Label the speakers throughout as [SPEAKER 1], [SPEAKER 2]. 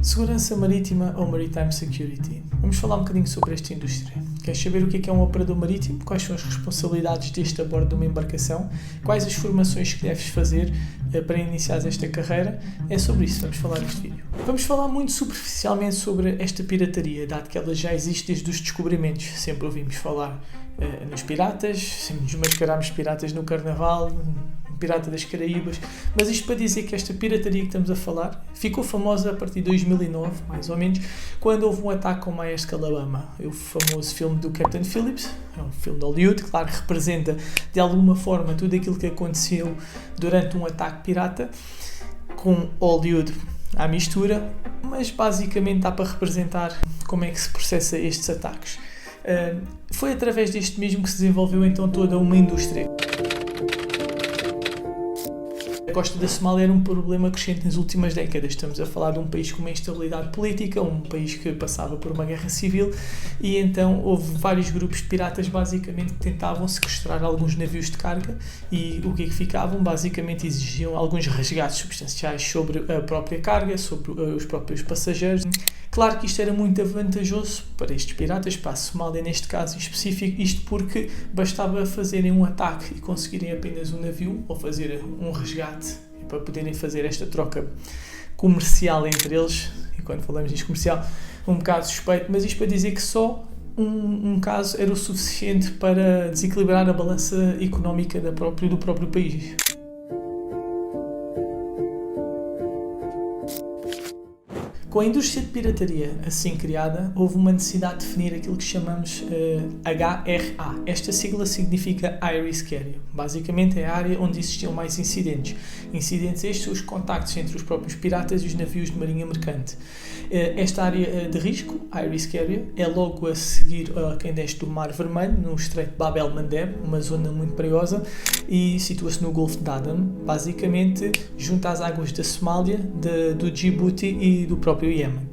[SPEAKER 1] Segurança marítima ou Maritime Security. Vamos falar um bocadinho sobre esta indústria. Queres saber o que é um operador marítimo? Quais são as responsabilidades deste a bordo de uma embarcação? Quais as formações que deves fazer para iniciar esta carreira? É sobre isso que vamos falar neste vídeo. Vamos falar muito superficialmente sobre esta pirataria, dado que ela já existe desde os descobrimentos. Sempre ouvimos falar nos piratas, sempre nos mascarámos de piratas no Carnaval, Pirata das Caraíbas, mas isto para dizer que esta pirataria que estamos a falar ficou famosa a partir de 2009, mais ou menos, quando houve um ataque ao Maersk Alabama. O famoso filme do Captain Phillips, é um filme de Hollywood, claro que representa de alguma forma tudo aquilo que aconteceu durante um ataque pirata, com Hollywood à mistura, mas basicamente dá para representar como é que se processa estes ataques. Foi através deste mesmo que se desenvolveu então toda uma indústria. A costa da Somália era um problema crescente nas últimas décadas. Estamos a falar de um país com uma instabilidade política, um país que passava por uma guerra civil, e então houve vários grupos de piratas basicamente que tentavam sequestrar alguns navios de carga, e o que é que ficavam? Basicamente exigiam alguns resgates substanciais sobre a própria carga, sobre os próprios passageiros. Claro que isto era muito vantajoso para estes piratas, para a Somália neste caso em específico, isto porque bastava fazerem um ataque e conseguirem apenas um navio, ou fazer um resgate, para poderem fazer esta troca comercial entre eles. E quando falamos disto comercial, um bocado suspeito, mas isto para dizer que só um caso era o suficiente para desequilibrar a balança económica do próprio país. Com a indústria de pirataria assim criada, houve uma necessidade de definir aquilo que chamamos HRA. Esta sigla significa High Risk Area. Basicamente é a área onde existiam mais incidentes. Incidentes estes são os contactos entre os próprios piratas e os navios de marinha mercante. Esta área de risco, High Risk Area, é logo a seguir a quem desce do Mar Vermelho, no Estreito de Bab el-Mandeb, uma zona muito perigosa, e situa-se no Golfo de Aden, basicamente junto às águas da Somália, do Djibouti e do próprio Iémen.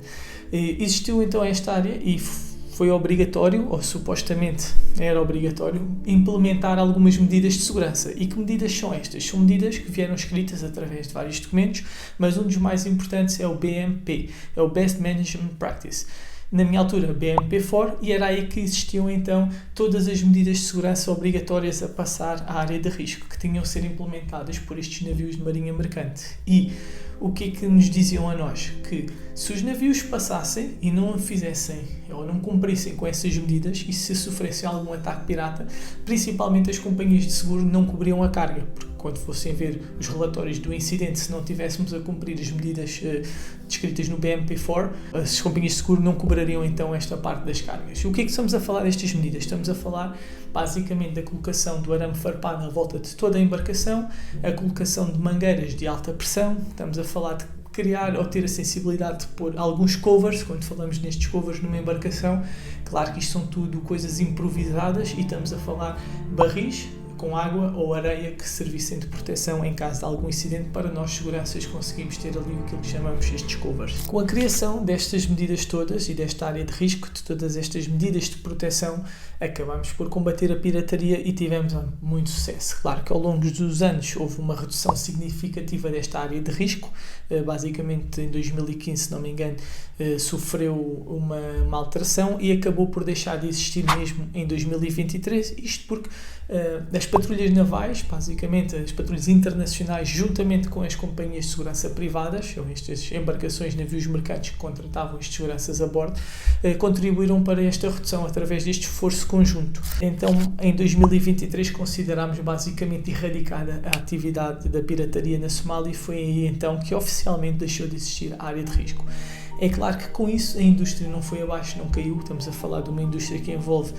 [SPEAKER 1] Existiu então esta área e foi obrigatório, ou supostamente era obrigatório, implementar algumas medidas de segurança. E que medidas são estas? São medidas que vieram escritas através de vários documentos, mas um dos mais importantes é o BMP, é o Best Management Practice. Na minha altura, BMP4, e era aí que existiam então todas as medidas de segurança obrigatórias a passar à área de risco, que tinham de ser implementadas por estes navios de marinha mercante. E o que é que nos diziam a nós? Que se os navios passassem e não fizessem ou não cumprissem com essas medidas, e se sofressem algum ataque pirata, principalmente as companhias de seguro não cobriam a carga, porque quando fossem ver os relatórios do incidente, se não tivéssemos a cumprir as medidas descritas no BMP4, as companhias de seguro não cobrariam então esta parte das cargas. E o que é que estamos a falar destas medidas? Estamos a falar basicamente da colocação do arame farpado à volta de toda a embarcação, a colocação de mangueiras de alta pressão, estamos a falar de criar ou ter a sensibilidade de pôr alguns covers, quando falamos nestes covers numa embarcação. Claro que isto são tudo coisas improvisadas e estamos a falar barris com água ou areia que servissem de proteção em caso de algum incidente, para nós seguranças conseguimos ter ali aquilo que chamamos estes covers. Com a criação destas medidas todas e desta área de risco, de todas estas medidas de proteção, acabamos por combater a pirataria e tivemos muito sucesso. Claro que ao longo dos anos houve uma redução significativa desta área de risco, basicamente em 2015, se não me engano, sofreu uma alteração e acabou por deixar de existir mesmo em 2023, isto porque as patrulhas navais, basicamente as patrulhas internacionais, juntamente com as companhias de segurança privadas, ou estas embarcações, navios mercantes que contratavam estes seguranças a bordo, contribuíram para esta redução através deste esforço conjunto. Então, em 2023 considerámos basicamente erradicada a atividade da pirataria na Somália, e foi aí então que oficialmente deixou de existir a área de risco. É claro que com isso a indústria não foi abaixo, não caiu. Estamos a falar de uma indústria que envolve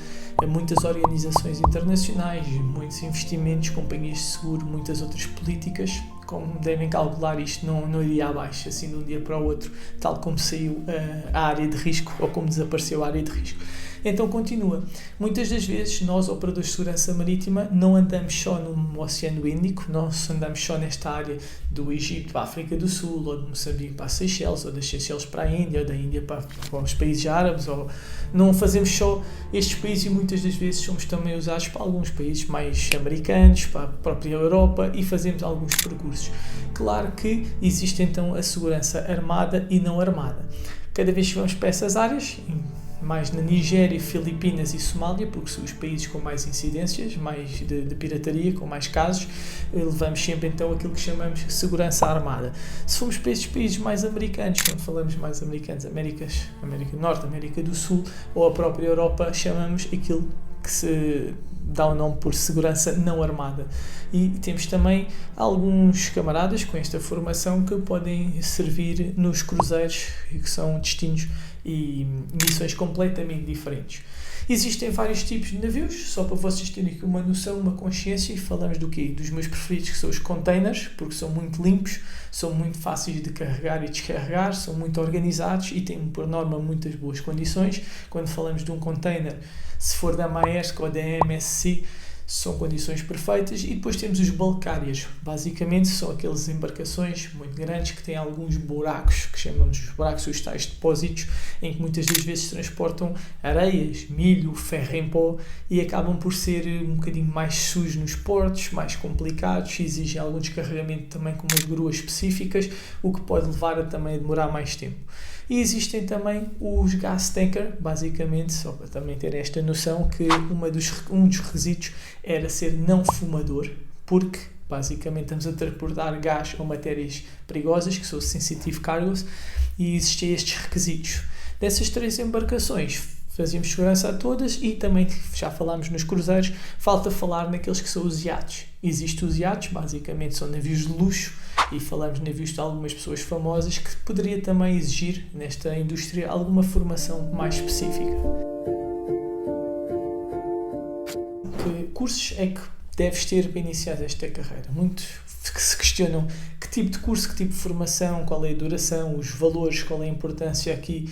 [SPEAKER 1] muitas organizações internacionais, muitos investimentos, companhias de seguro, muitas outras políticas. Como devem calcular, isto não iria abaixo assim de um dia para o outro, tal como saiu a área de risco ou como desapareceu a área de risco. Então continua. Muitas das vezes nós, operadores de segurança marítima, não andamos só no Oceano Índico, nós andamos só nesta área do Egito para a África do Sul, ou de Moçambique para as Seychelles, ou das Seychelles para a Índia, ou da Índia para os países árabes, ou não fazemos só estes países e muitas das vezes somos também usados para alguns países mais americanos, para a própria Europa e fazemos alguns percursos. Claro que existe então a segurança armada e não armada. Cada vez que vamos para essas áreas, mais na Nigéria, Filipinas e Somália, porque são os países com mais incidências, mais de pirataria, com mais casos, levamos sempre então aquilo que chamamos de segurança armada. Se formos para estes países mais americanos, quando falamos mais americanos, América do Norte, América do Sul ou a própria Europa, chamamos aquilo que se dá o nome por segurança não armada. E temos também alguns camaradas com esta formação que podem servir nos cruzeiros, que são destinos e missões completamente diferentes. Existem vários tipos de navios, só para vocês terem aqui uma noção, uma consciência, e falamos do quê? Dos meus preferidos, que são os containers, porque são muito limpos, são muito fáceis de carregar e descarregar, são muito organizados e têm, por norma, muitas boas condições. Quando falamos de um container, se for da Maersk ou da MSC, são condições perfeitas. E depois temos os bulk carriers. Basicamente são aquelas embarcações muito grandes que têm alguns buracos, que chamamos os buracos, os tais depósitos, em que muitas das vezes transportam areias, milho, ferro em pó, e acabam por ser um bocadinho mais sujos nos portos, mais complicados, exigem algum descarregamento também com umas gruas específicas, o que pode levar a também demorar mais tempo. E existem também os gas tanker, basicamente, só para também ter esta noção, que um dos requisitos era ser não fumador, porque basicamente estamos a transportar gás ou matérias perigosas, que são sensitive cargoes, e existem estes requisitos. Dessas 3 embarcações, fazíamos segurança a todas, e também, já falámos nos cruzeiros, falta falar naqueles que são os iates. Existem os iates, basicamente são navios de luxo, e falamos de navios de algumas pessoas famosas, que poderia também exigir, nesta indústria, alguma formação mais específica. Que cursos é que deves ter para iniciar esta carreira? Muitos que se questionam que tipo de curso, que tipo de formação, qual é a duração, os valores, qual é a importância aqui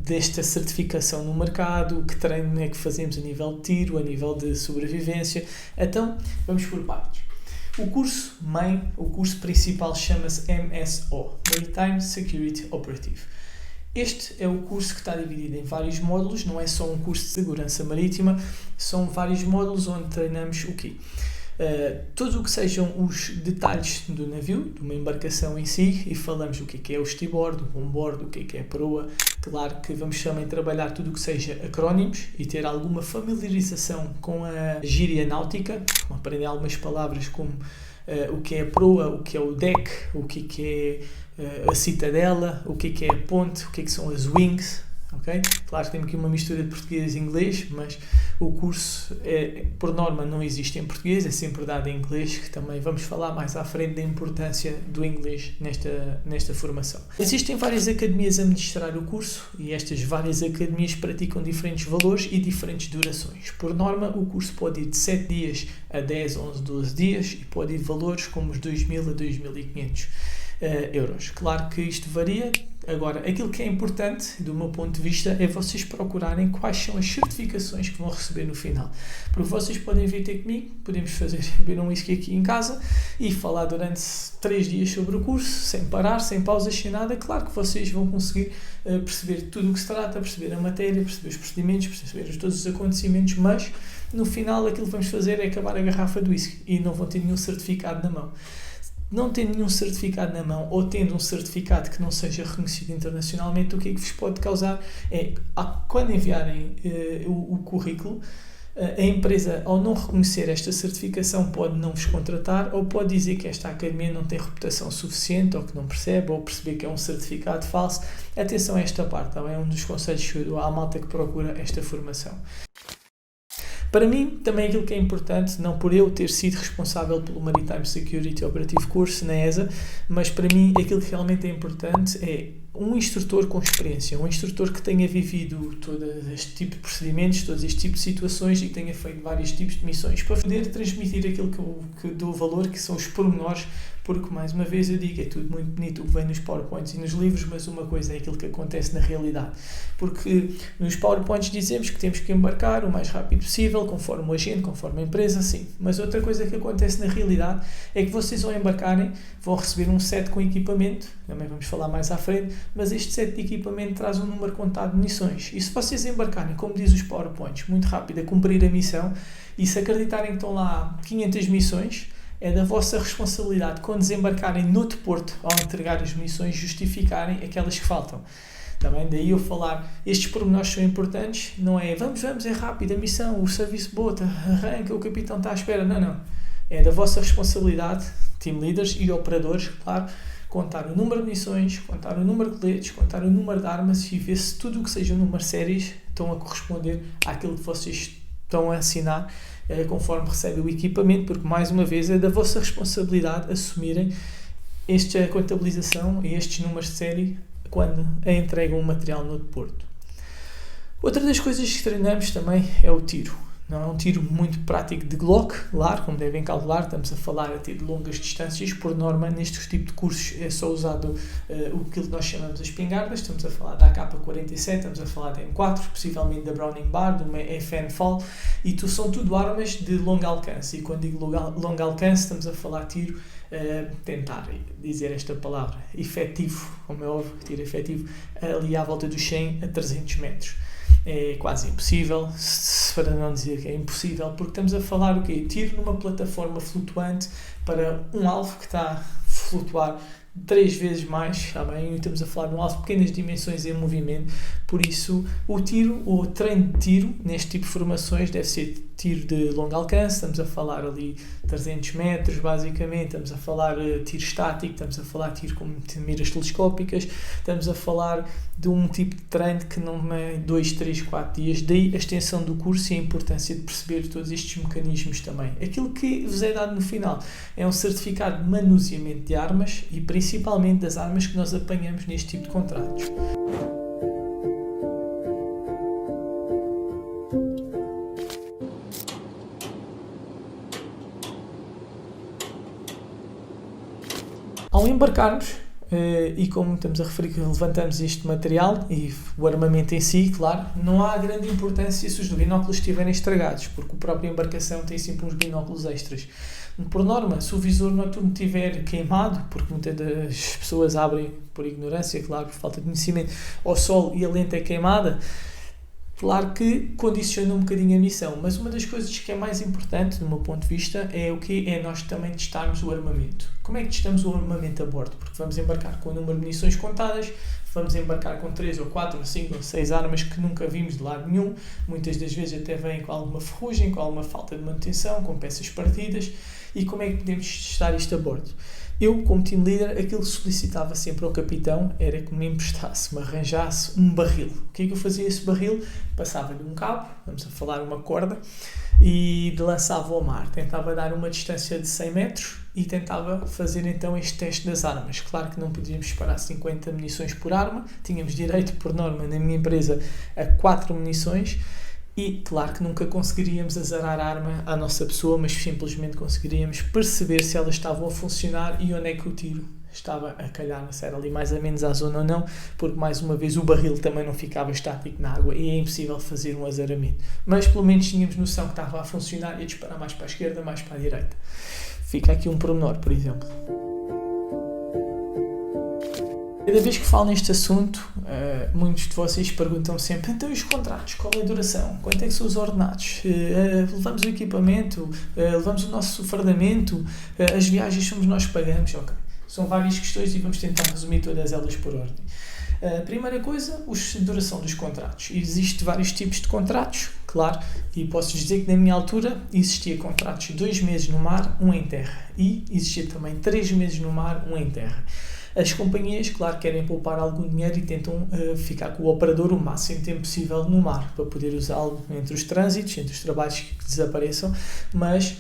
[SPEAKER 1] desta certificação no mercado, que treino é que fazemos a nível de tiro, a nível de sobrevivência. Então, vamos por partes. O curso principal chama-se MSO, Maritime Security Operative. Este é o curso que está dividido em vários módulos, não é só um curso de segurança marítima, são vários módulos onde treinamos o quê? Tudo o que sejam os detalhes do navio, de uma embarcação em si, e falamos o que é o steward, o onboard, o que é a proa. Claro que vamos também trabalhar tudo o que seja acrónimos e ter alguma familiarização com a gíria náutica, aprender algumas palavras como o que é a proa, o que é o deck, o que é a citadela, o que é a ponte, o que são as wings. Okay? Claro que tem aqui uma mistura de português e inglês, mas o curso, por norma, não existe em português, é sempre dado em inglês, que também vamos falar mais à frente da importância do inglês nesta formação. Existem várias academias a ministrar o curso, e estas várias academias praticam diferentes valores e diferentes durações. Por norma, o curso pode ir de 7 dias a 10, 11, 12 dias, e pode ir de valores como os 2.000 a 2.500 euros. Claro que isto varia. Agora, aquilo que é importante, do meu ponto de vista, é vocês procurarem quais são as certificações que vão receber no final. Porque vocês podem vir ter comigo, podemos beber um whisky aqui em casa e falar durante 3 dias sobre o curso, sem parar, sem pausas, sem nada. Claro que vocês vão conseguir perceber tudo o que se trata, perceber a matéria, perceber os procedimentos, perceber todos os acontecimentos, mas no final aquilo que vamos fazer é acabar a garrafa de whisky e não vão ter nenhum certificado na mão. Não tendo nenhum certificado na mão, ou tendo um certificado que não seja reconhecido internacionalmente, o que é que vos pode causar é, quando enviarem o currículo, a empresa, ao não reconhecer esta certificação, pode não vos contratar, ou pode dizer que esta academia não tem reputação suficiente, ou que não percebe, ou perceber que é um certificado falso. Atenção a esta parte, também é um dos conselhos que eu dou à malta que procura esta formação. Para mim, também aquilo que é importante, não por eu ter sido responsável pelo Maritime Security Operative Course na ESA, mas para mim aquilo que realmente é importante é um instrutor com experiência, um instrutor que tenha vivido todo este tipo de procedimentos, todo este tipo de situações e que tenha feito vários tipos de missões para poder transmitir aquilo que eu dou valor, que são os pormenores, porque, mais uma vez, eu digo, é tudo muito bonito o que vem nos PowerPoints e nos livros, mas uma coisa é aquilo que acontece na realidade. Porque nos PowerPoints dizemos que temos que embarcar o mais rápido possível, conforme o agente, conforme a empresa, sim. Mas outra coisa que acontece na realidade é que vocês ao embarcarem vão receber um set com equipamento, também vamos falar mais à frente, mas este set de equipamento traz um número contado de missões. E se vocês embarcarem, como diz os PowerPoints, muito rápido a cumprir a missão, e se acreditarem que estão lá 500 missões, é da vossa responsabilidade, quando desembarcarem no porto, ao entregar as missões, justificarem aquelas que faltam. Também daí eu falar, estes pormenores são importantes, não é vamos, é rápido a missão, o serviço bota, arranca, o capitão está à espera, não. É da vossa responsabilidade, team leaders e operadores, claro, contar o número de missões, contar o número de coletes, contar o número de armas e ver se tudo o que seja número de séries estão a corresponder àquilo que vocês estão a assinar conforme recebem o equipamento, porque mais uma vez é da vossa responsabilidade assumirem esta contabilização e estes números de série quando entregam o material no porto. Outra das coisas que treinamos também é o tiro. Não é um tiro muito prático de Glock, claro, como devem calcular, estamos a falar a tiro de longas distâncias, por norma nestes tipos de cursos é só usado o que nós chamamos de espingardas, estamos a falar da AK-47, estamos a falar da M4, possivelmente da Browning Bar, de uma FN Fall, e são tudo armas de longo alcance, e quando digo longo alcance estamos a falar tiro, tentar dizer esta palavra, efetivo, como é óbvio, tiro efetivo, ali à volta dos 100 a 300 metros. É quase impossível, para não dizer que é impossível, porque estamos a falar o quê? Tiro numa plataforma flutuante para um alvo que está a flutuar 3 vezes mais, está bem? Estamos a falar de um alvo de pequenas dimensões em movimento, por isso o tiro, o treino de tiro neste tipo de formações deve ser tiro de longo alcance, estamos a falar ali 300 metros basicamente, estamos a falar tiro estático, estamos a falar tiro com miras telescópicas, estamos a falar de um tipo de treino que não é 2, 3, 4 dias, daí a extensão do curso e a importância de perceber todos estes mecanismos também. Aquilo que vos é dado no final é um certificado de manuseamento de armas e principalmente das armas que nós apanhamos neste tipo de contratos. Ao embarcarmos, e como estamos a referir que levantamos este material e o armamento em si, claro, não há grande importância se os binóculos estiverem estragados, porque a própria embarcação tem sempre uns binóculos extras. Por norma, se o visor noturno estiver queimado, porque muitas das pessoas abrem por ignorância, claro, por falta de conhecimento, ao sol e a lente é queimada, claro que condiciona um bocadinho a missão, mas uma das coisas que é mais importante, do meu ponto de vista, é o que é nós também testarmos o armamento. Como é que testamos o armamento a bordo? Porque vamos embarcar com o número de munições contadas, vamos embarcar com 3 ou 4 ou 5 ou 6 armas que nunca vimos de lado nenhum, muitas das vezes até vêm com alguma ferrugem, com alguma falta de manutenção, com peças partidas, e como é que podemos testar isto a bordo? Eu, como team leader, aquilo que solicitava sempre ao capitão era que me emprestasse, me arranjasse um barril. O que é que eu fazia esse barril? Passava-lhe um cabo, vamos a falar uma corda, e lançava ao mar. Tentava dar uma distância de 100 metros e tentava fazer então este teste das armas. Claro que não podíamos disparar 50 munições por arma, tínhamos direito, por norma, na minha empresa, a 4 munições, e claro que nunca conseguiríamos azarar a arma à nossa pessoa, mas simplesmente conseguiríamos perceber se elas estavam a funcionar e onde é que o tiro estava a calhar, se era ali mais ou menos à zona ou não, porque mais uma vez o barril também não ficava estático na água e é impossível fazer um azaramento. Mas pelo menos tínhamos noção que estava a funcionar e a disparar mais para a esquerda, mais para a direita. Fica aqui um pormenor, por exemplo. Cada vez que falo neste assunto, muitos de vocês perguntam sempre: então os contratos, qual é a duração? Quanto é que são os ordenados? Levamos o equipamento? Levamos o nosso fardamento? As viagens somos nós que pagamos? Ok. São várias questões e vamos tentar resumir todas elas por ordem. Primeira coisa, a duração dos contratos. Existem vários tipos de contratos, claro, e posso dizer que na minha altura existia contratos de 2 meses no mar, 1 em terra, e existia também 3 meses no mar, 1 em terra. As companhias, claro, querem poupar algum dinheiro e tentam ficar com o operador o máximo tempo possível no mar, para poder usá-lo entre os trânsitos, entre os trabalhos que desapareçam, mas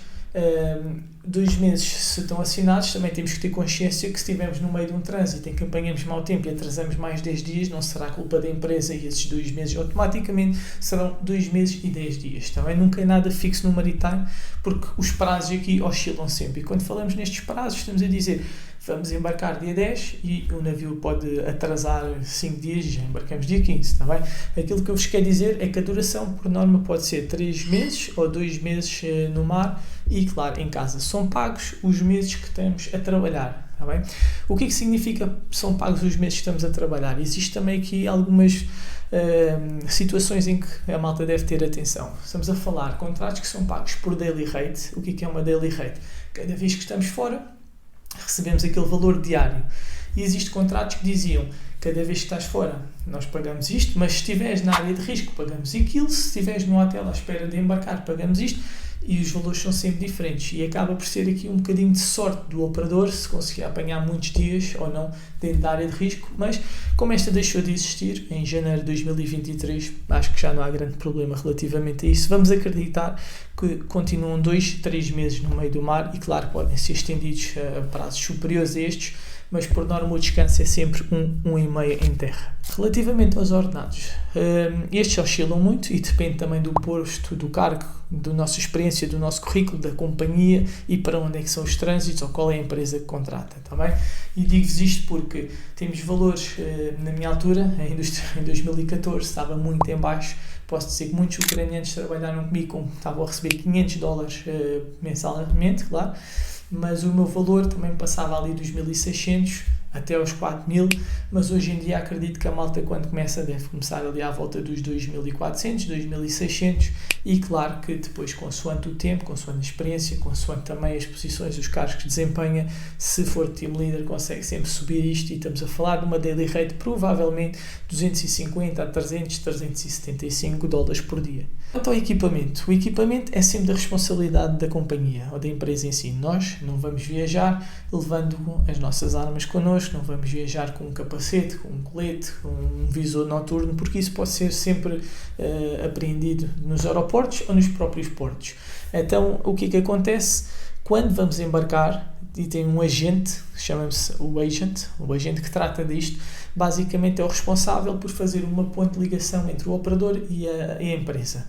[SPEAKER 1] 2 meses se estão assinados, também temos que ter consciência que se estivermos no meio de um trânsito em que apanhamos mau tempo e atrasamos mais 10 dias, não será culpa da empresa e esses 2 meses automaticamente serão 2 meses e 10 dias. Também nunca é nada fixo no maritime, porque os prazos aqui oscilam sempre. E quando falamos nestes prazos, estamos a dizer vamos embarcar dia 10 e o navio pode atrasar 5 dias e já embarcamos dia 15, está bem? Aquilo que eu vos quero dizer é que a duração, por norma, pode ser 3 meses ou 2 meses no mar e, claro, em casa. São pagos os meses que estamos a trabalhar, está bem? O que é que significa são pagos os meses que estamos a trabalhar? Existe também aqui algumas situações em que a malta deve ter atenção. Estamos a falar de contratos que são pagos por daily rate. O que é uma daily rate? Cada vez que estamos fora, recebemos aquele valor diário. E existem contratos que diziam, cada vez que estás fora, nós pagamos isto, mas se estiveres na área de risco, pagamos aquilo, se estiveres no hotel à espera de embarcar, pagamos isto, e os valores são sempre diferentes. E acaba por ser aqui um bocadinho de sorte do operador, se conseguir apanhar muitos dias ou não dentro da área de risco, mas como esta deixou de existir em janeiro de 2023, acho que já não há grande problema relativamente a isso. Vamos acreditar que continuam 2, 3 meses no meio do mar e, claro, podem ser estendidos a prazos superiores a estes, mas por norma o descanso é sempre 1,5 em terra. Relativamente aos ordenados, estes oscilam muito e depende também do posto, do cargo, da nossa experiência, do nosso currículo, da companhia e para onde é que são os trânsitos ou qual é a empresa que contrata, tá bem? E digo-vos isto porque temos valores, na minha altura, em 2014, estava muito em baixo. Posso dizer que muitos ucranianos trabalharam comigo como estavam a receber $500 mensalmente, claro, mas o meu valor também passava ali dos 1.600 até aos 4.000, mas hoje em dia acredito que a malta quando começa deve começar ali à volta dos 2.400, 2.600 e claro que depois consoante o tempo, consoante a experiência, consoante também as posições, os cargos que desempenha, se for team leader consegue sempre subir isto e estamos a falar de uma daily rate provavelmente 250 a 300, 375 dólares por dia. Quanto ao equipamento, o equipamento é sempre da responsabilidade da companhia ou da empresa em si. Nós não vamos viajar levando as nossas armas connosco, não vamos viajar com um capacete, com um colete, com um visor noturno, porque isso pode ser sempre apreendido nos aeroportos ou nos próprios portos. Então, o que é que acontece? Quando vamos embarcar, e tem um agente, chama-se o agente que trata disto, basicamente é o responsável por fazer uma ponte de ligação entre o operador e a empresa.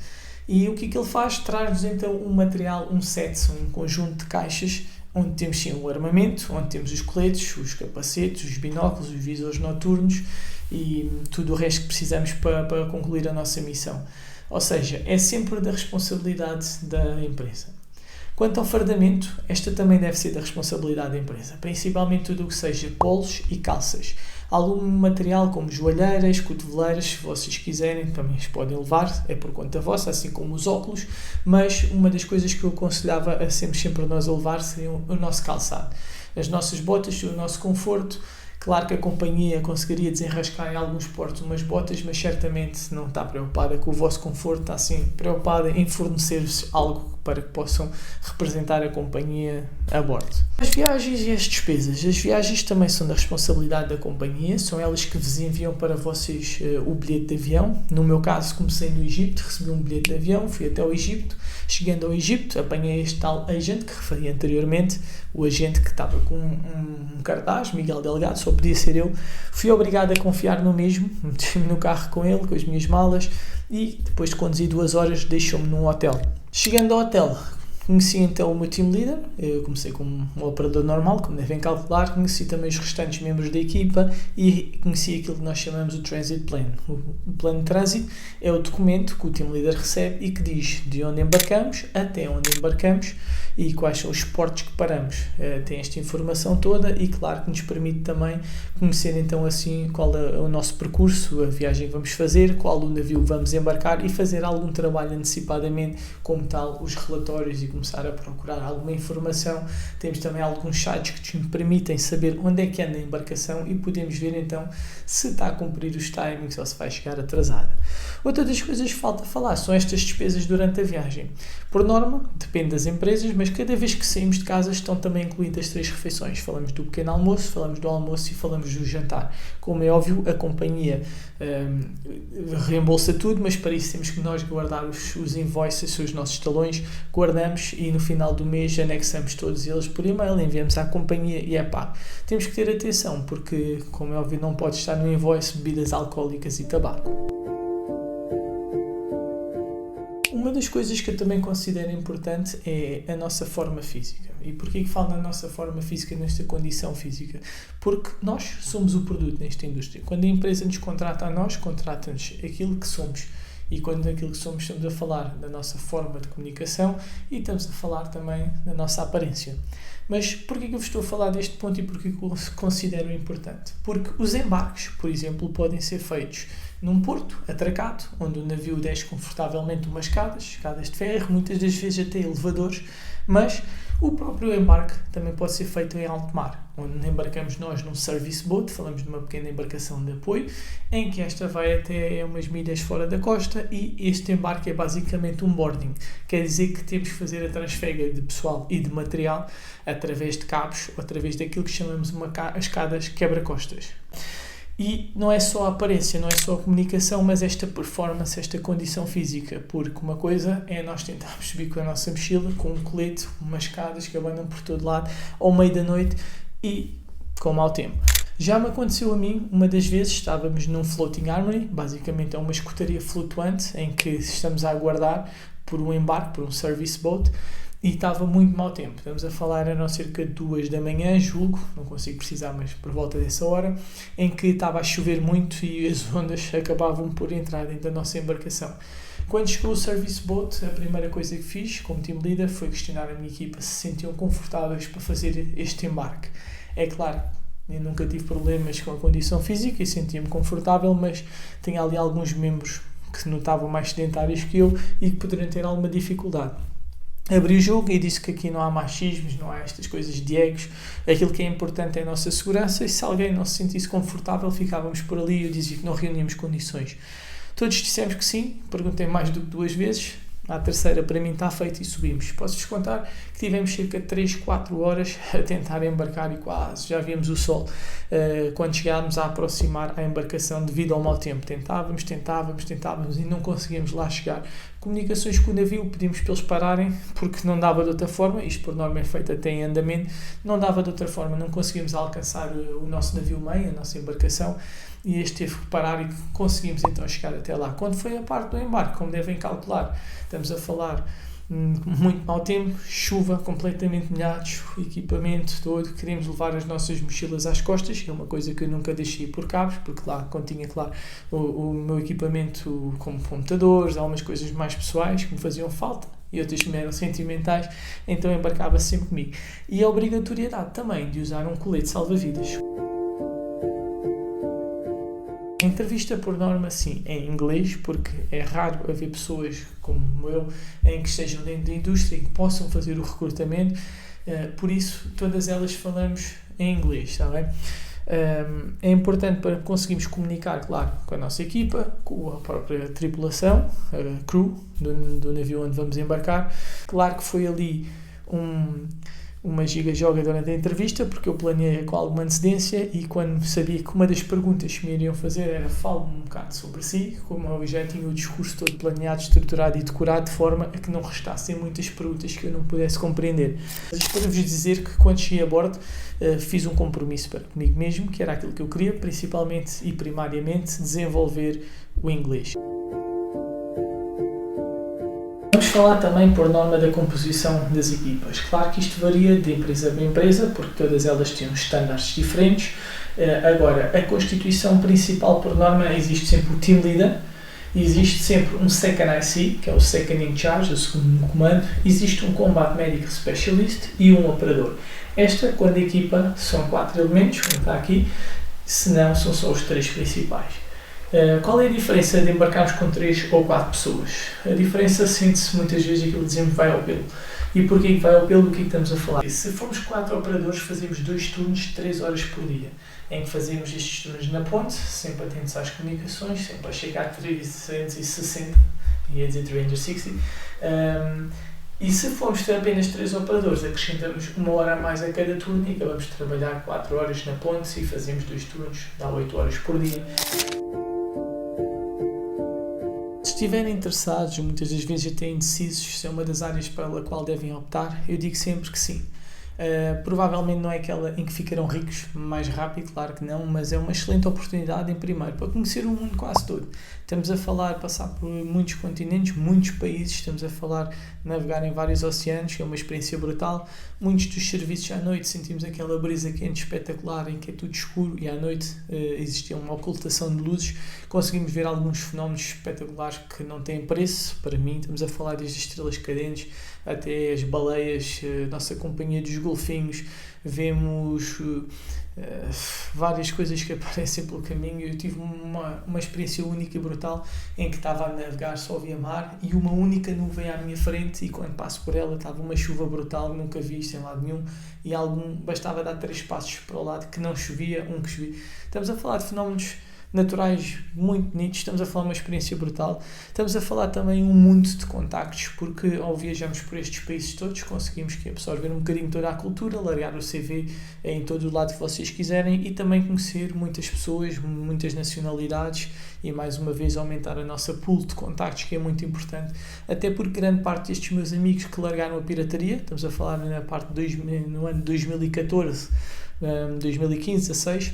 [SPEAKER 1] E o que é que ele faz? Traz-nos então um material, um set, um conjunto de caixas, onde temos sim o armamento, onde temos os coletes, os capacetes, os binóculos, os visores noturnos e tudo o resto que precisamos para concluir a nossa missão. Ou seja, é sempre da responsabilidade da empresa. Quanto ao fardamento, esta também deve ser da responsabilidade da empresa, principalmente tudo o que seja polos e calças. Algum material como joalheiras, cotoveleiras, se vocês quiserem, também os podem levar, é por conta vossa, assim como os óculos, mas uma das coisas que eu aconselhava a sempre nós a levar seria o nosso calçado. As nossas botas, o nosso conforto. Claro que a companhia conseguiria desenrascar em alguns portos umas botas, mas certamente não está preocupada com o vosso conforto, está sim preocupada em fornecer-vos algo para que possam representar a companhia a bordo. As viagens e as despesas. As viagens também são da responsabilidade da companhia, são elas que vos enviam para vocês o bilhete de avião. No meu caso, comecei no Egito, recebi um bilhete de avião, fui até o Egito. Chegando ao Egito, apanhei este tal agente que referi anteriormente, o agente que estava com um cartaz, Miguel Delgado, só podia ser eu. Fui obrigado a confiar no mesmo, meti-me no carro com ele, com as minhas malas, e depois de conduzir 2 horas deixou-me num hotel. Chegando ao hotel, conheci então o meu team leader, eu comecei como um operador normal, como devem calcular, conheci também os restantes membros da equipa e conheci aquilo que nós chamamos o Transit Plan. O plano de trânsito é o documento que o team leader recebe e que diz de onde embarcamos, até onde embarcamos e quais são os portos que paramos. Tem esta informação toda e claro que nos permite também conhecer então assim qual é o nosso percurso, a viagem que vamos fazer, qual o navio vamos embarcar e fazer algum trabalho antecipadamente, como tal os relatórios e começar a procurar alguma informação. Temos também alguns sites que nos permitem saber onde é que anda a embarcação e podemos ver então se está a cumprir os timings ou se vai chegar atrasada. Outra das coisas que falta falar são estas despesas durante a viagem. Por norma, depende das empresas, mas cada vez que saímos de casa estão também incluídas 3 refeições. Falamos do pequeno almoço, falamos do almoço e falamos do jantar. Como é óbvio, a companhia reembolsa tudo, mas para isso temos que nós guardar os invoices, os nossos talões, guardamos e no final do mês anexamos todos eles por e-mail, enviamos à companhia e é pago. Temos que ter atenção porque, como é óbvio, não pode estar no invoice bebidas alcoólicas e tabaco. Uma das coisas que eu também considero importante é a nossa forma física. E porquê que falo na nossa forma física, nesta condição física? Porque nós somos o produto nesta indústria. Quando a empresa nos contrata a nós, contrata-nos aquilo que somos. E quando aquilo que somos, estamos a falar da nossa forma de comunicação e estamos a falar também da nossa aparência. Mas porquê que eu vos estou a falar deste ponto e porquê que eu considero importante? Porque os embarques, por exemplo, podem ser feitos num porto atracado, onde o navio desce confortavelmente umas escadas de ferro, muitas das vezes até elevadores, mas o próprio embarque também pode ser feito em alto mar, onde embarcamos nós num service boat, falamos de uma pequena embarcação de apoio, em que esta vai até umas milhas fora da costa e este embarque é basicamente um boarding. Quer dizer que temos que fazer a transfega de pessoal e de material através de cabos ou através daquilo que chamamos as escadas quebra-costas. E não é só a aparência, não é só a comunicação, mas esta performance, esta condição física, porque uma coisa é nós tentarmos subir com a nossa mochila, com um colete, umas escadas que abanam por todo lado, ao meio da noite e com mau tempo. Já me aconteceu a mim, uma das vezes estávamos num floating armory, basicamente é uma escutaria flutuante em que estamos a aguardar por um embarque, por um service boat, e estava muito mau tempo. Estamos a falar, eram cerca de 2 da manhã, julgo, não consigo precisar, mas por volta dessa hora, em que estava a chover muito e as ondas acabavam por entrar dentro da nossa embarcação. Quando chegou o service boat, a primeira coisa que fiz, como team leader, foi questionar a minha equipa se sentiam confortáveis para fazer este embarque. É claro, eu nunca tive problemas com a condição física e sentia-me confortável, mas tinha ali alguns membros que se notavam mais sedentários que eu e que poderiam ter alguma dificuldade. Abri o jogo e disse que aqui não há machismos, não há estas coisas de egos, aquilo que é importante é a nossa segurança e se alguém não se sentisse confortável ficávamos por ali e eu dizia que não reuníamos condições. Todos dissemos que sim, perguntei mais do que 2 vezes, à terceira para mim está feito e subimos. Posso-vos contar que tivemos cerca de 3-4 horas a tentar embarcar e quase já víamos o sol quando chegámos a aproximar a embarcação devido ao mau tempo. Tentávamos e não conseguíamos lá chegar. Comunicações com o navio, pedimos para eles pararem porque não dava de outra forma, isto por norma é feito até em andamento, não dava de outra forma, não conseguimos alcançar o nosso navio-mãe, a nossa embarcação, e este teve que parar e conseguimos então chegar até lá. Quando foi a parte do embarque, como devem calcular, estamos a falar muito mau tempo, chuva, completamente molhados, o equipamento todo, queríamos levar as nossas mochilas às costas, é uma coisa que eu nunca deixei por cabos, porque lá continha, claro, o meu equipamento como computadores, algumas coisas mais pessoais que me faziam falta, e outras que eram sentimentais, então embarcava sempre comigo. E a obrigatoriedade também de usar um colete salva-vidas. A entrevista, por norma, sim, é em inglês, porque é raro haver pessoas como eu em que estejam dentro da indústria e que possam fazer o recrutamento, por isso todas elas falamos em inglês, está bem? É importante para conseguirmos comunicar, claro, com a nossa equipa, com a própria tripulação, a crew do navio onde vamos embarcar. Claro que foi ali uma giga-joga durante a entrevista, porque eu planeei com alguma antecedência e quando sabia que uma das perguntas que me iriam fazer era fale-me um bocado sobre si, como eu já tinha o discurso todo planeado, estruturado e decorado de forma a que não restassem muitas perguntas que eu não pudesse compreender. Mas para vos dizer que quando cheguei a bordo fiz um compromisso para comigo mesmo, que era aquilo que eu queria, principalmente e primariamente desenvolver o inglês. Vamos falar também, por norma, da composição das equipas. Claro que isto varia de empresa para empresa, porque todas elas têm estándares diferentes. Agora, a constituição principal, por norma, existe sempre o team leader, existe sempre um second IC, que é o second in charge, o segundo no comando, existe um combat medical specialist e um operador. Esta, quando a equipa, são 4 elementos, como está aqui, se não, são só os 3 principais. Qual é a diferença de embarcarmos com 3 ou 4 pessoas? A diferença sente-se muitas vezes aquilo que dizemos vai ao pelo. E porquê que vai ao pelo? Do que estamos a falar? Se formos 4 operadores, fazemos 2 turnos de 3 horas por dia, em que fazemos estes turnos na ponte, sempre atentos às comunicações, sempre a chegar a 360, ia dizer 360. E se formos ter apenas 3 operadores, acrescentamos 1 hora a mais a cada turno e acabamos de trabalhar 4 horas na ponte e fazemos 2 turnos, dá 8 horas por dia. Se estiverem interessados, muitas das vezes até indecisos se é uma das áreas pela qual devem optar, eu digo sempre que sim. Provavelmente não é aquela em que ficarão ricos mais rápido, claro que não, mas é uma excelente oportunidade, em primeiro, para conhecer o mundo quase todo. Estamos a falar, passar por muitos continentes, muitos países, estamos a falar navegar em vários oceanos, que é uma experiência brutal. Muitos dos serviços à noite sentimos aquela brisa quente espetacular, em que é tudo escuro e à noite existe uma ocultação de luzes. Conseguimos ver alguns fenómenos espetaculares que não têm preço. Para mim, estamos a falar desde as estrelas cadentes até as baleias, nossa companhia dos golfinhos. Vemos várias coisas que aparecem pelo caminho. Eu tive uma experiência única e brutal em que estava a navegar, só via mar e uma única nuvem à minha frente, e quando passo por ela estava uma chuva brutal, nunca vi isto em lado nenhum, e bastava dar 3 passos para o lado que não chovia, que chovia. Estamos a falar de fenómenos naturais muito bonitos, estamos a falar de uma experiência brutal, estamos a falar também um mundo de contactos, porque ao viajarmos por estes países todos conseguimos absorver um bocadinho toda a cultura, largar o CV em todo o lado que vocês quiserem e também conhecer muitas pessoas, muitas nacionalidades e mais uma vez aumentar a nossa pool de contactos, que é muito importante, até porque grande parte destes meus amigos que largaram a pirataria, estamos a falar na parte no ano 2014, 2015, 16,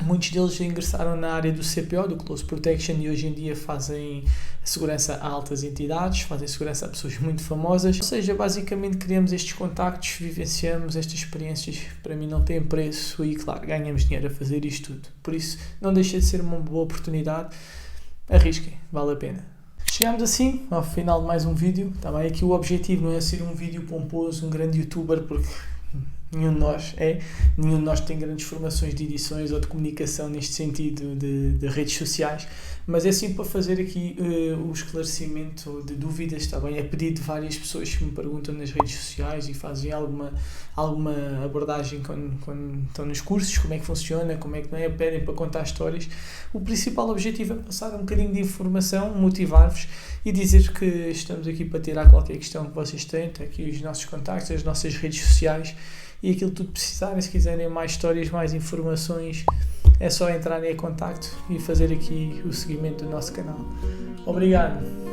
[SPEAKER 1] muitos deles ingressaram na área do CPO, do Close Protection, e hoje em dia fazem segurança a altas entidades, fazem segurança a pessoas muito famosas. Ou seja, basicamente criamos estes contactos, vivenciamos estas experiências, para mim não têm preço e, claro, ganhamos dinheiro a fazer isto tudo. Por isso, não deixa de ser uma boa oportunidade. Arrisquem, vale a pena. Chegamos assim ao final de mais um vídeo. Também aqui o objetivo não é ser um vídeo pomposo, um grande youtuber, porque nenhum de nós tem grandes formações de edições ou de comunicação neste sentido de redes sociais, mas é sim para fazer aqui o esclarecimento de dúvidas, está bem? A pedido de várias pessoas que me perguntam nas redes sociais e fazem alguma abordagem quando estão nos cursos, como é que funciona, como é que não é, pedem para contar histórias. O principal objetivo é passar um bocadinho de informação, motivar-vos e dizer que estamos aqui para tirar qualquer questão que vocês têm, tem aqui os nossos contactos, as nossas redes sociais e aquilo que tudo precisarem. Se quiserem mais histórias, mais informações, é só entrarem em contacto e fazer aqui o seguimento do nosso canal. Obrigado!